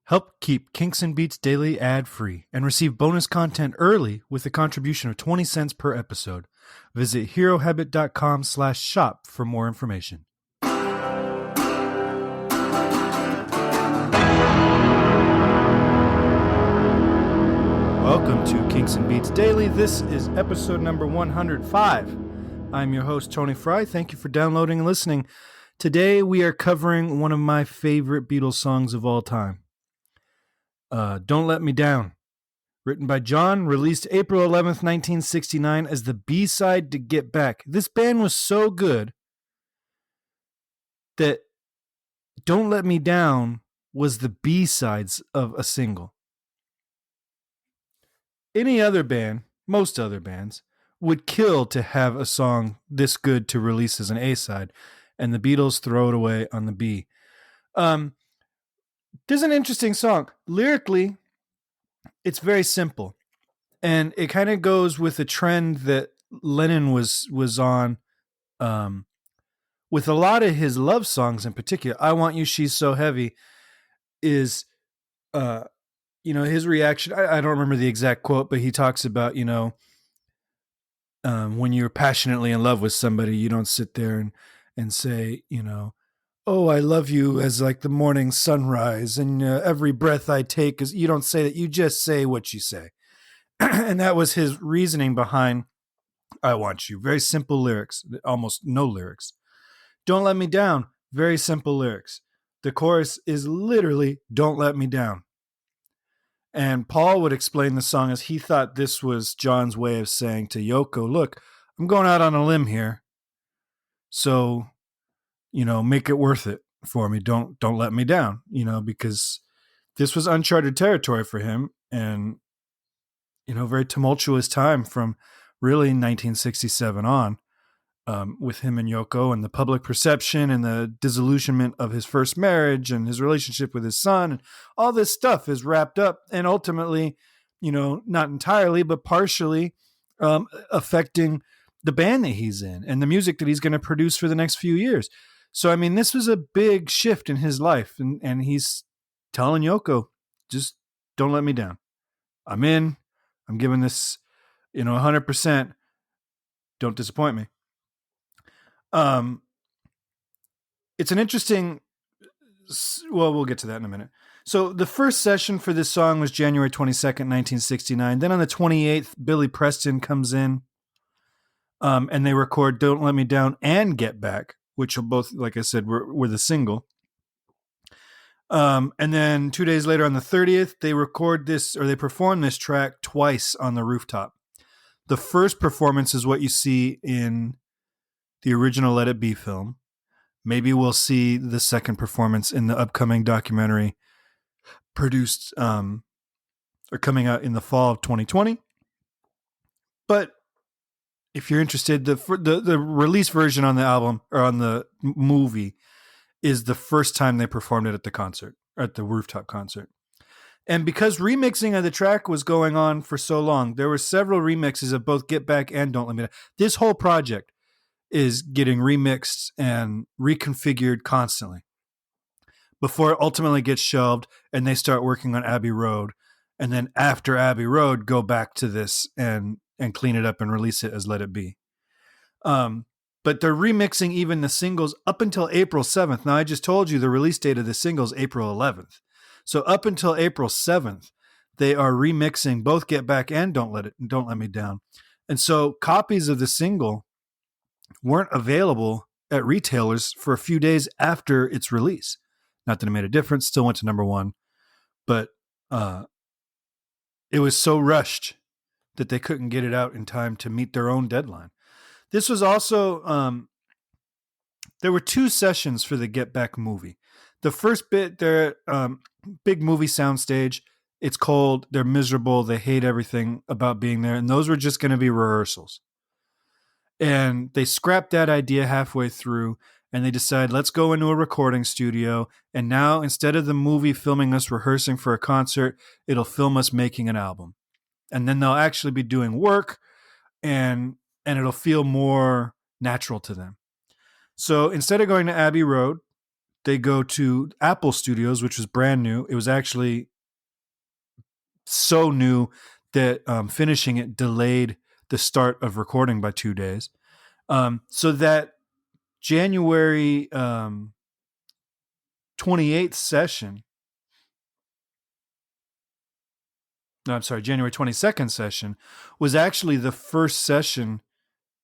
Help keep Kinks and Beats Daily ad-free and receive bonus content early with a contribution of 20 cents per episode. Visit herohabit.com/shop for more information. Welcome to Kinks and Beats Daily. This is episode number 105. I'm your host, Tony Fry. Thank you for downloading and listening. Today we are covering one of my favorite Beatles songs of all time. Don't Let Me Down, written by John, released April 11th, 1969 as the B-side to Get Back. This band was so good that Don't Let Me Down was the B-sides of a single. Any other band, most other bands, would kill to have a song this good to release as an A-side, and the Beatles throw it away on the B. There's an interesting song. Lyrically, it's very simple. And it kind of goes with a trend that Lennon was on with a lot of his love songs in particular. I Want You, She's So Heavy is, his reaction. I don't remember the exact quote, but he talks about, when you're passionately in love with somebody, you don't sit there and say, oh, I love you as like the morning sunrise, and every breath I take is, you don't say that, you just say what you say. And that was his reasoning behind I Want You. Very simple lyrics, almost no lyrics. Don't Let Me Down, very simple lyrics. The chorus is literally Don't Let Me Down. And Paul would explain the song as he thought this was John's way of saying to Yoko, look, I'm going out on a limb here. So, make it worth it for me. Don't let me down, because this was uncharted territory for him, and, very tumultuous time from really 1967 on, with him and Yoko, and the public perception and the disillusionment of his first marriage and his relationship with his son. And all this stuff is wrapped up and ultimately, not entirely, but partially affecting the band that he's in and the music that he's going to produce for the next few years. So, this was a big shift in his life, and he's telling Yoko, just don't let me down. I'm in. I'm giving this, 100%. Don't disappoint me. It's an interesting, well, we'll get to that in a minute. So the first session for this song was January 22nd, 1969. Then on the 28th, Billy Preston comes in, and they record Don't Let Me Down and Get Back, which will both, like I said, were the single. And then 2 days later on the 30th, they perform this track twice on the rooftop. The first performance is what you see in the original Let It Be film. Maybe we'll see the second performance in the upcoming documentary produced or coming out in the fall of 2020. But if you're interested, the release version on the album or on the movie is the first time they performed it at the concert, or at the rooftop concert. And because remixing of the track was going on for so long, there were several remixes of both Get Back and Don't Let Me Down. This whole project is getting remixed and reconfigured constantly before it ultimately gets shelved and they start working on Abbey Road. And then after Abbey Road, go back to this and clean it up and release it as Let It Be. But they're remixing even the singles up until April 7th. Now, I just told you the release date of the singles, April 11th. So up until April 7th, they are remixing both Get Back and Don't Let Me Down. And so copies of the single weren't available at retailers for a few days after its release. Not that it made a difference, still went to number one, but it was so rushed that they couldn't get it out in time to meet their own deadline. This was also, there were two sessions for the Get Back movie. The first bit, they're big movie soundstage. It's cold. They're miserable. They hate everything about being there. And those were just going to be rehearsals. And they scrapped that idea halfway through, and they decided, let's go into a recording studio. And now, instead of the movie filming us rehearsing for a concert, it'll film us making an album. And then they'll actually be doing work, and it'll feel more natural to them. So instead of going to Abbey Road they go to Apple Studios, which was brand new. It was actually so new that finishing it delayed the start of recording by 2 days. So that January 28th session, no, I'm sorry, January 22nd session was actually the first session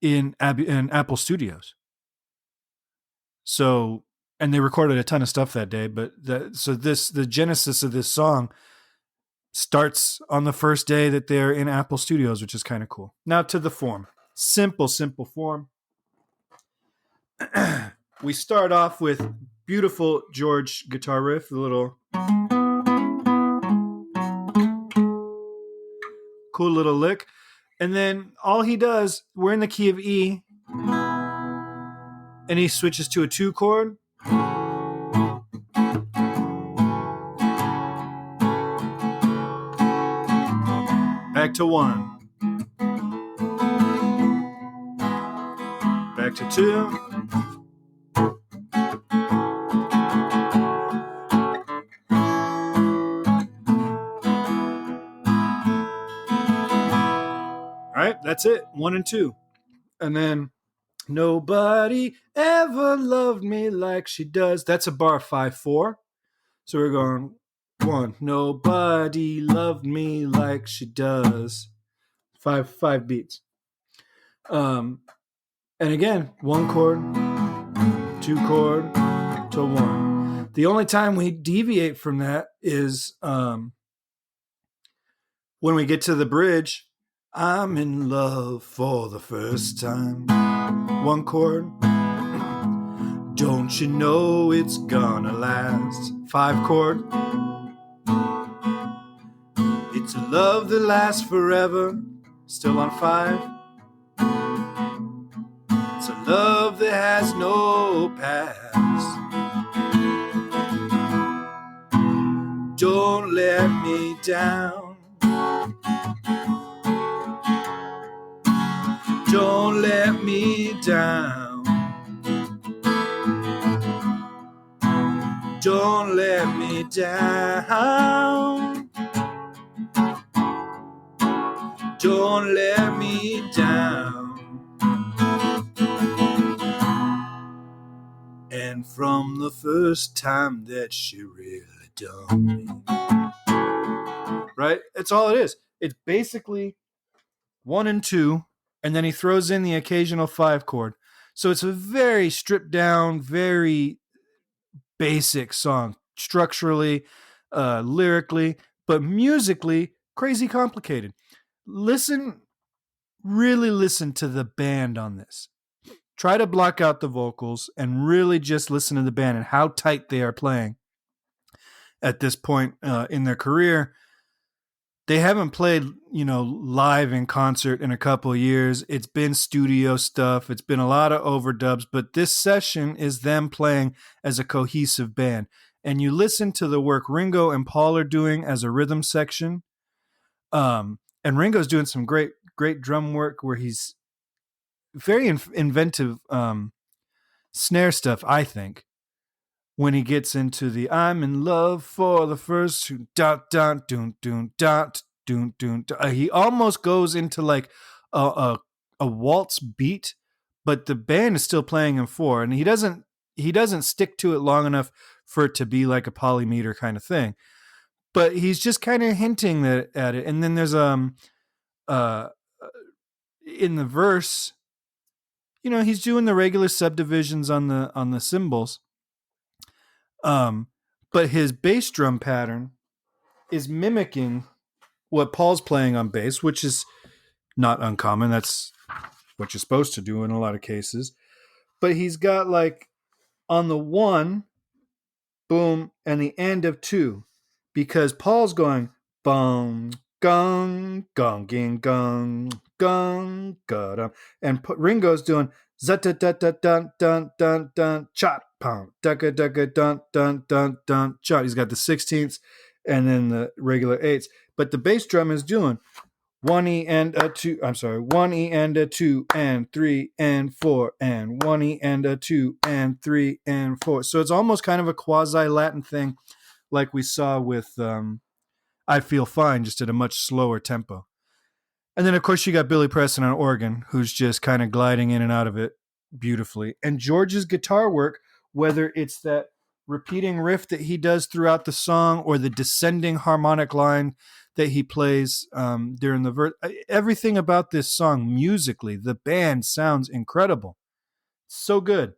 in Apple Studios. So, and they recorded a ton of stuff that day, but the genesis of this song starts on the first day that they're in Apple Studios, which is kind of cool. Now to the form. Simple form. We start off with beautiful George guitar riff, the little cool little lick. And then all he does, we're in the key of E, and he switches to a 2 chord. Back to 1. Back to 2. All right, that's it. 1 and 2. And then nobody ever loved me like she does. That's a bar 5/4. So we're going 1. Nobody loved me like she does. Five beats. And again, 1 chord, 2 chord to 1. The only time we deviate from that is when we get to the bridge. I'm in love for the first time. 1 chord. Don't you know it's gonna last? 5 chord. It's a love that lasts forever. Still on 5. It's a love that has no past. Don't let me down. Don't let me down. Don't let me down. Don't let me down. And from the first time that she really done me. Right? That's all it is. It's basically 1 and 2, and then he throws in the occasional 5 chord. So it's a very stripped down, very basic song, structurally, lyrically, but musically, crazy complicated. Really listen to the band on this. Try to block out the vocals and really just listen to the band and how tight they are playing at this point in their career. They haven't played, live in concert in a couple of years. It's been studio stuff. It's been a lot of overdubs, but this session is them playing as a cohesive band. And you listen to the work Ringo and Paul are doing as a rhythm section. And Ringo's doing some great drum work where he's very inventive snare stuff, I think. When he gets into the I'm in love for the first dot dot doon doon dot doon doon, he almost goes into like a waltz beat, but the band is still playing in 4, and he doesn't stick to it long enough for it to be like a polymeter kind of thing. But he's just kind of hinting at it, and then there's in the verse, he's doing the regular subdivisions on the cymbals. But his bass drum pattern is mimicking what Paul's playing on bass, which is not uncommon. That's what you're supposed to do in a lot of cases. But he's got like on the 1, boom, and the end of 2, because Paul's going bong, gong, gong, ging, gong, gong, ga-dum, and Ringo's doing dun dun dun dun chop pound dugga dugga dun dun dun dun chop. He's got the 16ths and then the regular 8ths, but the bass drum is doing 1 E and a 2. I'm sorry. 1 E and a 2 and 3 and 4 and 1 E and a 2 and 3 and 4. So it's almost kind of a quasi-Latin thing like we saw with I Feel Fine, just at a much slower tempo. And then, of course, you got Billy Preston on organ, who's just kind of gliding in and out of it beautifully. And George's guitar work, whether it's that repeating riff that he does throughout the song or the descending harmonic line that he plays during the verse, everything about this song musically, the band sounds incredible. So good.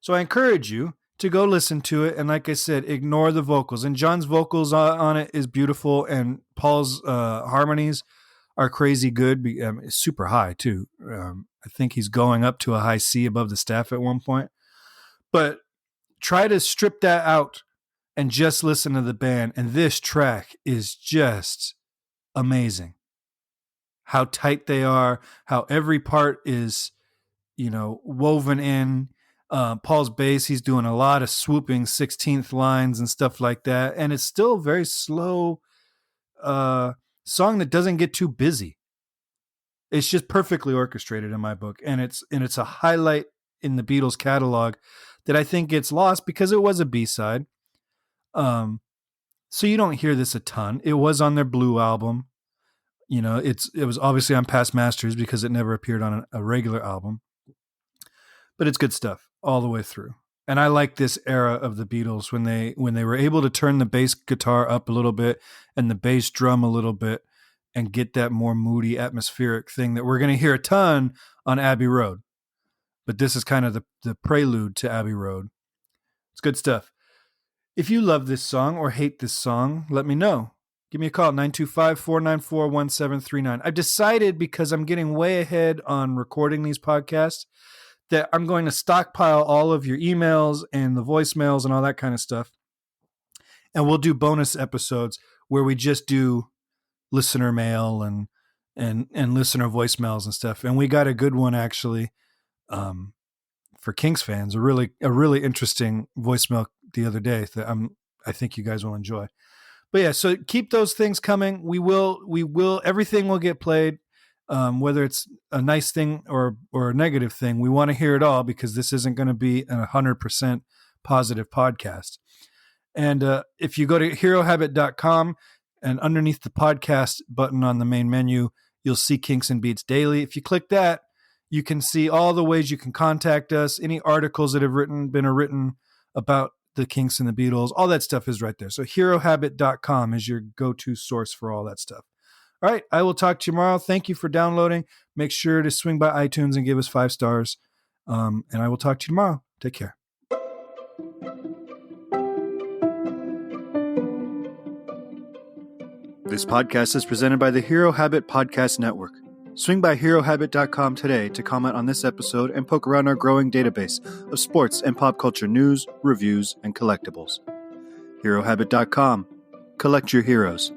So I encourage you to go listen to it. And like I said, ignore the vocals. And John's vocals on it is beautiful. And Paul's harmonies are crazy good. It's super high, too. I think he's going up to a high C above the staff at one point. But try to strip that out and just listen to the band. And this track is just amazing. How tight they are, how every part is, woven in. Paul's bass, he's doing a lot of swooping 16th lines and stuff like that. And it's still a very slow song that doesn't get too busy. It's just perfectly orchestrated in my book. And it's a highlight in the Beatles catalog that I think gets lost because it was a B-side. So you don't hear this a ton. It was on their Blue album. It was obviously on Past Masters because it never appeared on a regular album. But it's good stuff all the way through. And I like this era of the Beatles when they were able to turn the bass guitar up a little bit and the bass drum a little bit and get that more moody atmospheric thing that we're going to hear a ton on Abbey Road. But this is kind of the prelude to Abbey Road. It's good stuff. If you love this song or hate this song, let me know. Give me a call, 925-494-1739. I've decided, because I'm getting way ahead on recording these podcasts, that I'm going to stockpile all of your emails and the voicemails and all that kind of stuff. And we'll do bonus episodes where we just do listener mail and listener voicemails and stuff. And we got a good one, actually, for Kinks fans, a really interesting voicemail the other day that I think you guys will enjoy. But yeah, so keep those things coming. We will, everything will get played. Whether it's a nice thing or a negative thing, we want to hear it all, because this isn't going to be a 100% positive podcast. And if you go to herohabit.com and underneath the podcast button on the main menu, you'll see Kinks and Beats Daily. If you click that, you can see all the ways you can contact us, any articles that have been written about the Kinks and the Beatles, all that stuff is right there. So herohabit.com is your go-to source for all that stuff. All right, I will talk to you tomorrow. Thank you for downloading. Make sure to swing by iTunes and give us 5 stars. And I will talk to you tomorrow. Take care. This podcast is presented by the Hero Habit Podcast Network. Swing by herohabit.com today to comment on this episode and poke around our growing database of sports and pop culture news, reviews, and collectibles. herohabit.com. Collect your heroes.